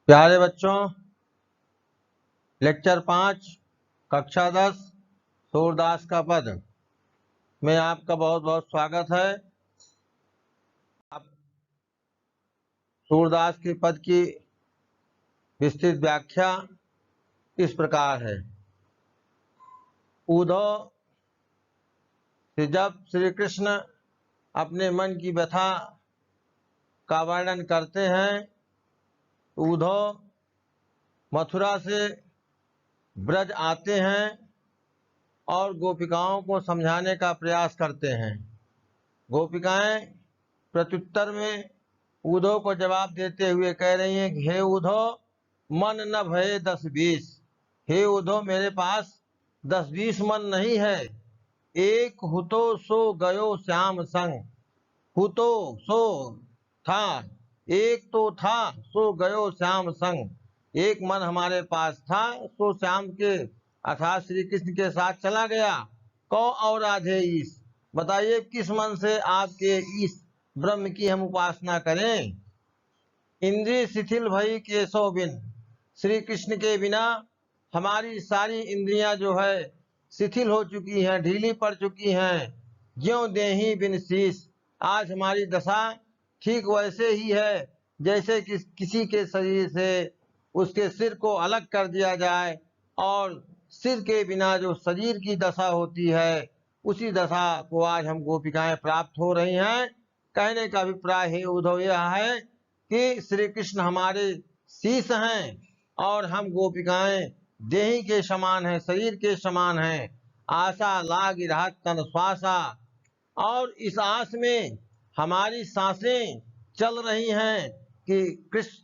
प्यारे बच्चों, लेक्चर 5 कक्षा 10 सूरदास का पद में आपका बहुत बहुत स्वागत है। आप सूरदास के पद की विस्तृत व्याख्या इस प्रकार है। उद्धव से जब श्री कृष्ण अपने मन की व्यथा का वर्णन करते हैं, उद्धव मथुरा से ब्रज आते हैं और गोपिकाओं को समझाने का प्रयास करते हैं। गोपिकाएं प्रत्युत्तर में उद्धव को जवाब देते हुए कह रही हैं कि हे उद्धव, मन न भये 10-20। हे उद्धव, मेरे पास 10-20 मन नहीं है। एक हुतो सो गयो श्याम संग। हुतो सो था, एक तो था, सो गयो श्याम संग। एक मन हमारे पास था, सो श्याम के अर्थात श्री कृष्ण के साथ चला गया। कौ और राधे ईश, बताइए किस मन से आपके इस ब्रह्म की हम उपासना करें। इंद्रिय शिथिल भई केशव बिन, श्री कृष्ण के बिना हमारी सारी इंद्रियां जो है शिथिल हो चुकी हैं, ढीली पड़ चुकी हैं। ज्यों देही बिन शीश, आज हमारी दशा ठीक वैसे ही है जैसे कि किसी के शरीर से उसके सिर को अलग कर दिया जाए और सिर के बिना जो शरीर की दशा होती है, उसी दशा को आज हम गोपिकाएं प्राप्त हो रही हैं। कहने का अभिप्राय है उद्धव यह है कि श्री कृष्ण हमारे शीश हैं और हम गोपिकाएं देही के समान हैं, शरीर के समान हैं। आशा लाग रहत तन श्वासा, और इस आस में हमारी सांसें चल रही हैं कि कृष्ण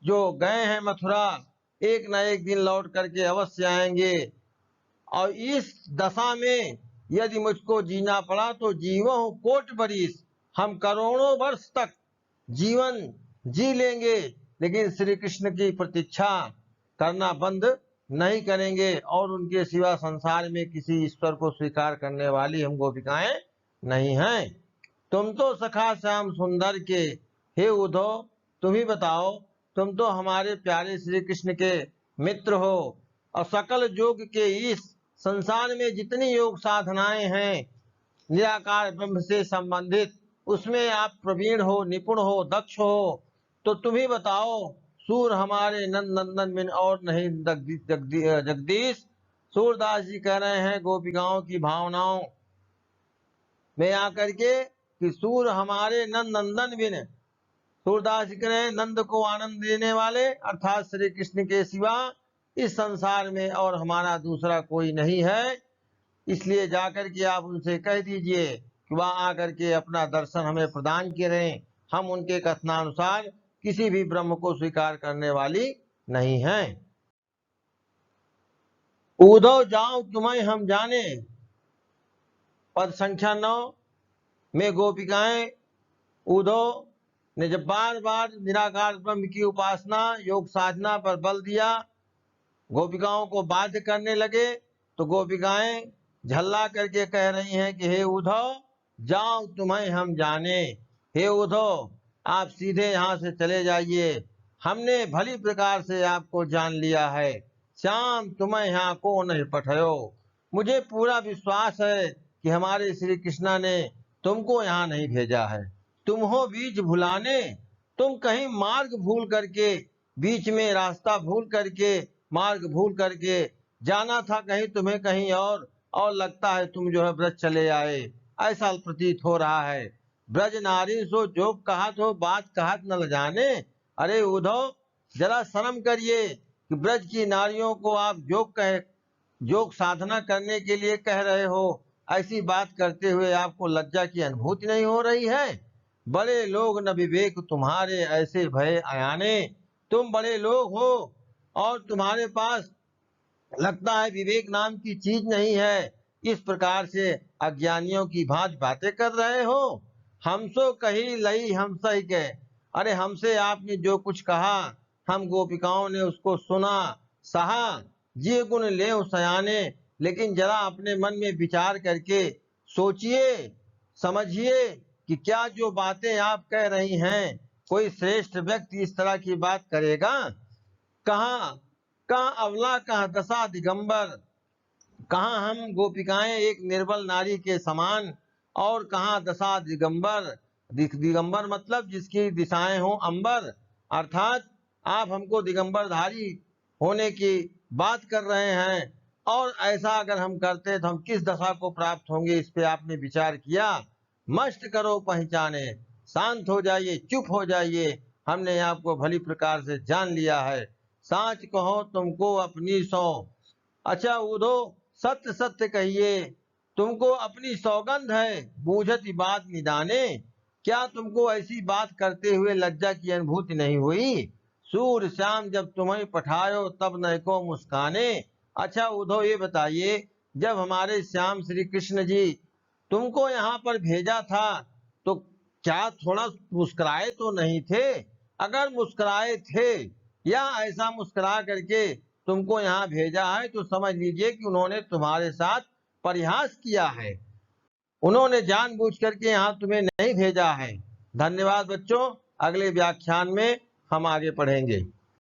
जो गए हैं मथुरा, एक न एक दिन लौट करके अवश्य आएंगे। और इस दशा में यदि मुझको जीना पड़ा तो जीवो कोट बरिस, हम करोड़ों वर्ष तक जीवन जी लेंगे, लेकिन श्री कृष्ण की प्रतीक्षा करना बंद नहीं करेंगे और उनके सिवा संसार में किसी ईश्वर को स्वीकार करने वाली हम गोपिकाएं नहीं हैं। तुम तो सखा श्याम सुंदर के, हे उद्धव तुम ही बताओ, तुम तो हमारे प्यारे श्री कृष्ण के मित्र हो और सकल योग के इस संसार में जितनी योग साधनाएं हैं निराकार ब्रह्म से संबंधित, उसमें आप प्रवीण हो, निपुण हो, दक्ष हो। तो तुम ही बताओ, सूर हमारे नंद नंदन बिन और नहीं जगदीश। सूरदास जी कह रहे हैं गोपिकाओं की भावनाओं में आकर के कि सूर हमारे नंद नंदन बिन, सूरदास जी कह रहे हैं नंद को आनंद देने वाले अर्थात श्री कृष्ण के सिवा इस संसार में और हमारा दूसरा कोई नहीं है। इसलिए जाकर के आप उनसे कह दीजिए कि वह आकर के अपना दर्शन हमें प्रदान करें। हम उनके कथनानुसार किसी भी ब्रह्म को स्वीकार करने वाली नहीं हैं। उद्धव जाऊं तुम्हें हम जाने, पद संख्या 9 में गोपिकाएं उद्धव ने जब बार बार निराकार ब्रह्म की उपासना योग साधना पर बल दिया, गोपिकाओं को बाध्य करने लगे, तो गोपिकाएं झल्ला करके कह रही हैं कि हे उद्धव जाओ तुम्हें हम जाने। हे उद्धव आप सीधे यहाँ से चले जाइए, हमने भली प्रकार से आपको जान लिया है। श्याम तुम्हें यहाँ को नहीं पठायो, मुझे पूरा विश्वास है कि हमारे श्री कृष्णा ने तुमको यहाँ नहीं भेजा है। तुम हो बीच भुलाने, तुम कहीं मार्ग भूल करके, बीच में रास्ता भूल करके, मार्ग भूल करके जाना था कहीं तुम्हें कहीं और लगता है तुम जो है ब्रज चले आए, ऐसा प्रतीत हो रहा है। ब्रज नारी सो जोग कहत हो, बात कहत न जाने। अरे उद्धव जरा शर्म करिए कि ब्रज की नारियों को आप योग साधना करने के लिए कह रहे हो। ऐसी बात करते हुए आपको लज्जा की अनुभूति नहीं हो रही है। बड़े लोग न विवेक तुम्हारे ऐसे भय अयाने, तुम बड़े लोग हो और तुम्हारे पास लगता है विवेक नाम की चीज नहीं है, इस प्रकार से अज्ञानियों की भांति बातें कर रहे हो। हमसो कही लई हम सही के, अरे हमसे आपने जो कुछ कहा हम गोपिकाओं ने उसको सुना सहा। जी गुण ले सयाने, लेकिन जरा अपने मन में विचार करके सोचिए समझिए कि क्या जो बातें आप कह रही हैं कोई श्रेष्ठ व्यक्ति इस तरह की बात करेगा? कहाँ कहाँ अवला, कहाँ दशा दिगंबर, कहाँ हम गोपिकाएं एक निर्बल नारी के समान, और कहाँ दशा दिगंबर। दिगंबर मतलब जिसकी दिशाएं हों अंबर, अर्थात आप हमको दिगंबरधारी होने की बात कर रहे हैं, और ऐसा अगर हम करते तो हम किस दशा को प्राप्त होंगे, इस पे आपने विचार किया? मस्ट करो पहचाने, शांत हो जाइए, चुप हो जाइए, हमने आपको भली प्रकार से जान लिया है। साच कहो तुमको अपनी सौ। अच्छा उधो, सत्य सत्य कहिए, तुमको अपनी सौगंध है, बूझत बात निदाने। क्या तुमको ऐसी बात करते हुए लज्जा की अनुभूति नहीं हुई? सूर श्याम जब तुम्हें पठायो तब न को मुस्काने। अच्छा उद्धव ये बताइए, जब हमारे श्याम श्री कृष्ण जी तुमको यहाँ पर भेजा था तो क्या थोड़ा मुस्कुराए तो नहीं थे? अगर मुस्कुराए थे या ऐसा मुस्कुरा करके तुमको यहाँ भेजा है तो समझ लीजिए कि उन्होंने तुम्हारे साथ परिहास किया है, उन्होंने जानबूझ करके यहाँ तुम्हें नहीं भेजा है। धन्यवाद बच्चों, अगले व्याख्यान में हम आगे पढ़ेंगे।